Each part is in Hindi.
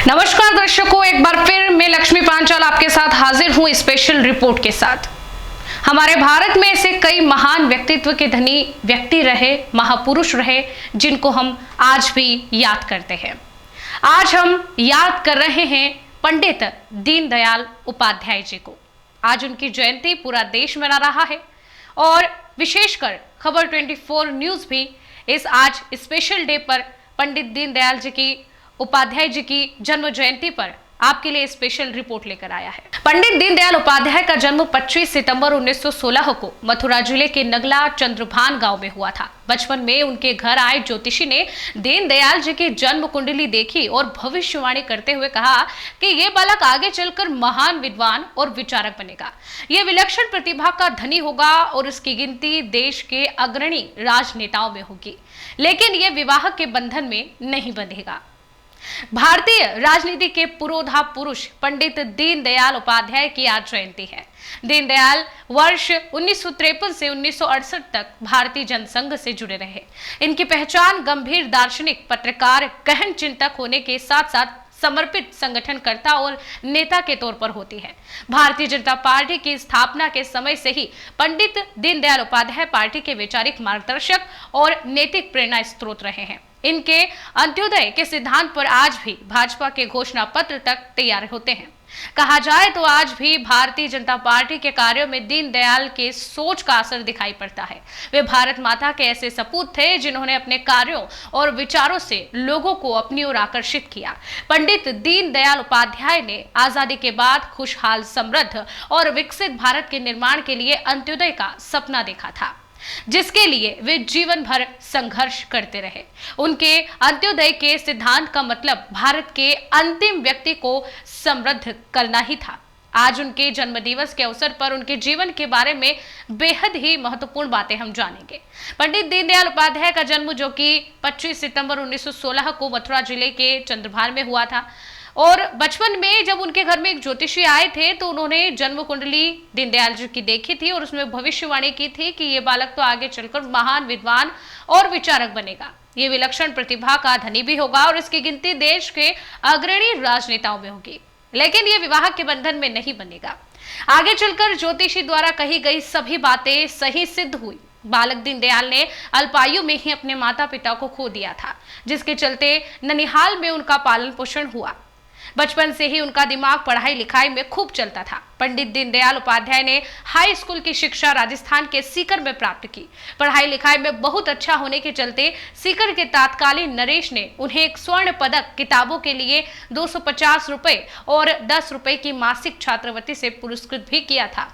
नमस्कार दर्शकों, एक बार फिर मैं लक्ष्मी पांचाल आपके साथ हाजिर हूं स्पेशल रिपोर्ट के साथ। हमारे भारत में ऐसे कई महान व्यक्तित्व के धनी व्यक्ति रहे, महापुरुष रहे, जिनको हम आज भी याद करते हैं। आज हम याद कर रहे हैं पंडित दीनदयाल उपाध्याय जी को। आज उनकी जयंती पूरा देश मना रहा है और विशेषकर खबर 24 न्यूज भी इस आज स्पेशल डे पर पंडित दीनदयाल जी की उपाध्याय जी की जन्म जयंती पर आपके लिए स्पेशल रिपोर्ट लेकर आया है। पंडित दीनदयाल उपाध्याय का जन्म 25 सितंबर 1916 को मथुरा जिले के नगला चंद्रभान गांव में हुआ था। बचपन में उनके घर आए ज्योतिषी ने दीनदयाल जी की जन्म कुंडली देखी और भविष्यवाणी करते हुए कहा कि ये बालक आगे चलकर महान विद्वान और विचारक बनेगा। ये विलक्षण प्रतिभा का धनी होगा और इसकी गिनती देश के अग्रणी राजनेताओं में होगी, लेकिन ये विवाह के बंधन में नहीं बंधेगा। भारतीय राजनीति के पुरोधा पुरुष पंडित दीनदयाल उपाध्याय की आज जयंती है। दीनदयाल वर्ष 1953 से 1968 तक भारतीय जनसंघ से जुड़े रहे। इनकी पहचान गंभीर दार्शनिक, पत्रकार, गहन चिंतक होने के साथ साथ समर्पित संगठनकर्ता और नेता के तौर पर होती है। भारतीय जनता पार्टी की स्थापना के समय से ही पंडित दीनदयाल उपाध्याय पार्टी के वैचारिक मार्गदर्शक और नैतिक प्रेरणा स्रोत रहे हैं। इनके अंत्योदय के सिद्धांत पर आज भी भाजपा के घोषणा पत्र तक तैयार होते हैं। कहा जाए तो आज भी भारतीय जनता पार्टी के कार्यों में दीनदयाल के सोच का असर दिखाई पड़ता है। वे भारत माता के ऐसे सपूत थे जिन्होंने अपने कार्यों और विचारों से लोगों को अपनी ओर आकर्षित किया। पंडित दीनदयाल उपाध्याय ने आजादी के बाद खुशहाल, समृद्ध और विकसित भारत के निर्माण के लिए अंत्योदय का सपना देखा था, जिसके लिए वे जीवन भर संघर्ष करते रहे। उनके अंत्योदय के सिद्धांत का मतलब भारत के अंतिम व्यक्ति को समृद्ध करना ही था। आज उनके जन्मदिवस के अवसर पर उनके जीवन के बारे में बेहद ही महत्वपूर्ण बातें हम जानेंगे। पंडित दीनदयाल उपाध्याय का जन्म, जो कि 25 सितंबर 1916 को मथुरा जिले के चंद्रभान में हुआ था, और बचपन में जब उनके घर में एक ज्योतिषी आए थे तो उन्होंने जन्म कुंडली दीनदयाल जी की देखी थी और उसमें भविष्यवाणी की थी कि ये बालक तो आगे चलकर महान विद्वान और विचारक बनेगा। ये विलक्षण प्रतिभा का धनी भी होगा और इसकी गिनती देश के अग्रणी राजनेताओं में होगी, लेकिन ये विवाह के बंधन में नहीं बनेगा। आगे चलकर ज्योतिषी द्वारा कही गई सभी बातें सही सिद्ध हुई। बालक दीनदयाल ने अल्पायु में ही अपने माता पिता को खो दिया था, जिसके चलते ननिहाल में उनका पालन पोषण हुआ। बचपन से ही उनका दिमाग पढ़ाई लिखाई में खूब चलता था। पंडित दीनदयाल उपाध्याय ने हाई स्कूल की शिक्षा राजस्थान के सीकर में प्राप्त की। पढ़ाई लिखाई में बहुत अच्छा होने के चलते सीकर के तत्कालीन नरेश ने उन्हें एक स्वर्ण पदक, किताबों के लिए 250 रुपए और 10 रुपए की मासिक छात्रवृत्ति से पुरस्कृत भी किया था।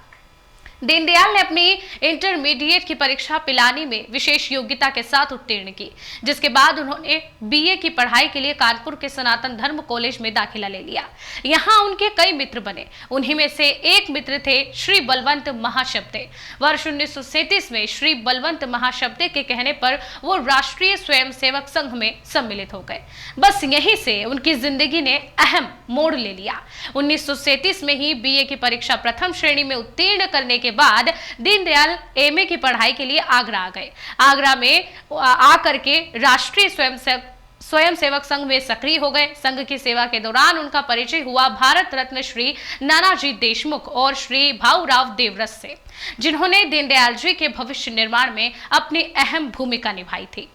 दीनदयाल ने अपनी इंटरमीडिएट की परीक्षा पिलानी में विशेष योग्यता के साथ उत्तीर्ण की, जिसके बाद उन्होंने बीए की पढ़ाई के लिए कानपुर के सनातन धर्म कॉलेज में दाखिला ले लिया। यहाँ उनके कई मित्र बने। उन्हीं में से एक मित्र थे श्री बलवंत महाशब्दे। वर्ष 1937 में श्री बलवंत महाशब्दे के कहने पर वो राष्ट्रीय स्वयंसेवक संघ में सम्मिलित हो गए। बस यहीं से उनकी जिंदगी ने अहम मोड़ ले लिया। 1937 में ही बीए की परीक्षा प्रथम श्रेणी में उत्तीर्ण करने के बाद दीनदयाल एमए की पढ़ाई के लिए आगरा आ गए। आगरा में आकर के राष्ट्रीय स्वयंसेवक संघ में सक्रिय हो गए। संघ की सेवा के दौरान उनका परिचय हुआ भारत रत्न श्री नानाजी देशमुख और श्री भाऊराव देवरस से, जिन्होंने दीनदयाल जी के भविष्य निर्माण में अपनी अहम भूमिका निभाई थी।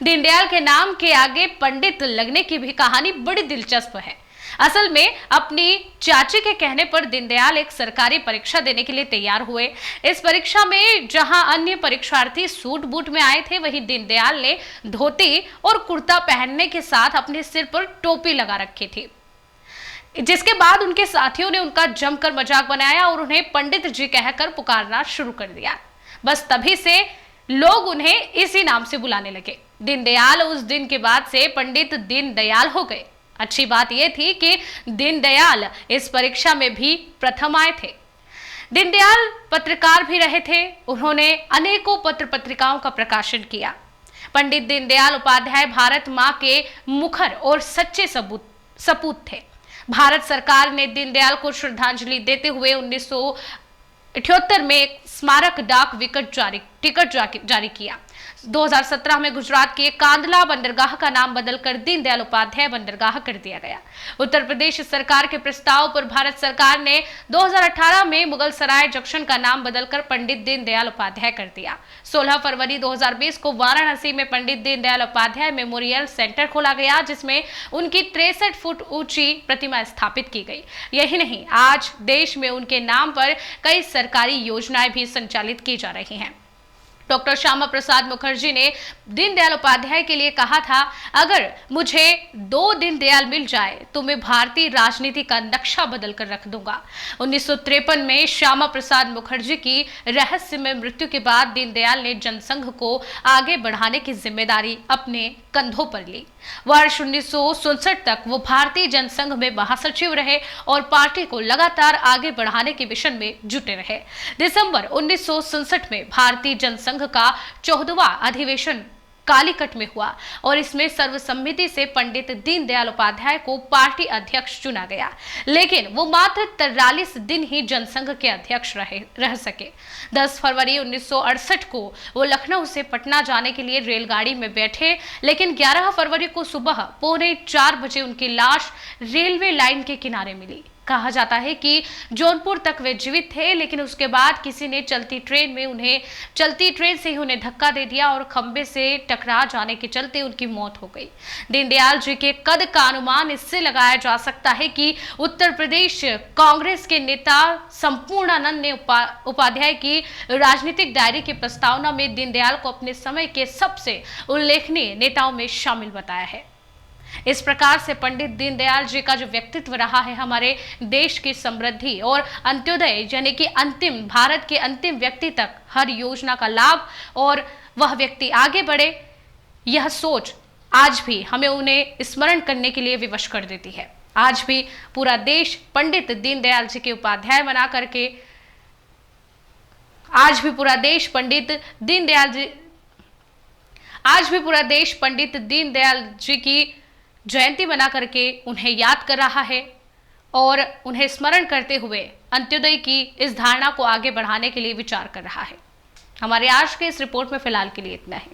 दीनदयाल के नाम के आगे पंडित लगने की भी कहानी बड़ी दिलचस्प है। असल में अपनी चाची के कहने पर दीनदयाल एक सरकारी परीक्षा देने के लिए तैयार हुए। इस परीक्षा में जहां अन्य परीक्षार्थी सूट बूट में आए थे, वहीं दीनदयाल ने धोती और कुर्ता पहनने के साथ अपने सिर पर टोपी लगा रखी थी, जिसके बाद उनके साथियों ने उनका जमकर मजाक बनाया और उन्हें पंडित जी कहकर पुकारना शुरू कर दिया। बस तभी से लोग उन्हें इसी नाम से बुलाने लगे। दीनदयाल उस दिन के बाद से पंडित दीनदयाल हो गए। अच्छी बात यह थी कि दीनदयाल इस परीक्षा में भी प्रथम आए थे। दीनदयाल पत्रकार भी रहे थे। उन्होंने अनेकों पत्र पत्रिकाओं का प्रकाशन किया। पंडित दीनदयाल उपाध्याय भारत मां के मुखर और सच्चे सपूत थे। भारत सरकार ने दीनदयाल को श्रद्धांजलि देते हुए 1978 में एक स्मारक डाक टिकट जारी किया। 2017 में गुजरात के कांदला बंदरगाह का नाम बदलकर दीनदयाल उपाध्याय बंदरगाह कर दिया गया। उत्तर प्रदेश सरकार के प्रस्ताव पर भारत सरकार ने 2018 में मुगलसराय जंक्शन का नाम बदलकर पंडित दीनदयाल उपाध्याय कर दिया। 16 फरवरी 2020 को वाराणसी में पंडित दीनदयाल उपाध्याय मेमोरियल सेंटर खोला गया, जिसमें उनकी 63 फुट ऊंची प्रतिमा स्थापित की गई। यही नहीं, आज देश में उनके नाम पर कई सरकारी योजनाएं भी संचालित की जा रही हैं। डॉक्टर श्यामा प्रसाद मुखर्जी ने दीनदयाल उपाध्याय के लिए कहा था, अगर मुझे 2 दीनदयाल मिल जाए तो मैं भारतीय राजनीति का नक्शा बदलकर रख दूंगा। 1953 में श्यामा प्रसाद मुखर्जी की रहस्यमय मृत्यु के बाद दीनदयाल ने जनसंघ को आगे बढ़ाने की जिम्मेदारी अपने कंधों पर ली। वर्ष 1967 तक वो भारतीय जनसंघ में महासचिव रहे और पार्टी को लगातार आगे बढ़ाने के मिशन में जुटे रहे। दिसंबर 1967 में भारतीय जनसंघ का 14वां अधिवेशन कालीकट में हुआ और इसमें सर्वसम्मति से पंडित दीनदयाल उपाध्याय को पार्टी अध्यक्ष चुना गया, लेकिन वो मात्र 43 दिन ही जनसंघ के अध्यक्ष रह सके। 10 फरवरी 1968 को वो लखनऊ से पटना जाने के लिए रेलगाड़ी में बैठे, लेकिन 11 फरवरी को सुबह 3:45 बजे उनकी लाश रेलवे लाइन के किनारे मिली। कहा जाता है कि जौनपुर तक वे जीवित थे, लेकिन उसके बाद किसी ने चलती ट्रेन से ही उन्हें धक्का दे दिया और खंबे से टकरा जाने के चलते उनकी मौत हो गई। दीनदयाल जी के कद का अनुमान इससे लगाया जा सकता है कि उत्तर प्रदेश कांग्रेस के नेता संपूर्णानंद ने उपाध्याय की राजनीतिक डायरी की प्रस्तावना में दीनदयाल को अपने समय के सबसे उल्लेखनीय नेताओं में शामिल बताया है। इस प्रकार से पंडित दीनदयाल जी का जो व्यक्तित्व रहा है, हमारे देश की समृद्धि और अंत्योदय यानी कि अंतिम भारत के अंतिम व्यक्ति तक हर योजना का लाभ और वह व्यक्ति आगे बढ़े, यह सोच आज भी हमें उन्हें स्मरण करने के लिए विवश कर देती है। आज भी पूरा देश पंडित दीनदयाल जी के उपाध्याय बना करके आज भी पूरा देश पंडित दीनदयाल जी की जयंती बना करके उन्हें याद कर रहा है और उन्हें स्मरण करते हुए अंत्योदय की इस धारणा को आगे बढ़ाने के लिए विचार कर रहा है। हमारे आज के इस रिपोर्ट में फिलहाल के लिए इतना ही।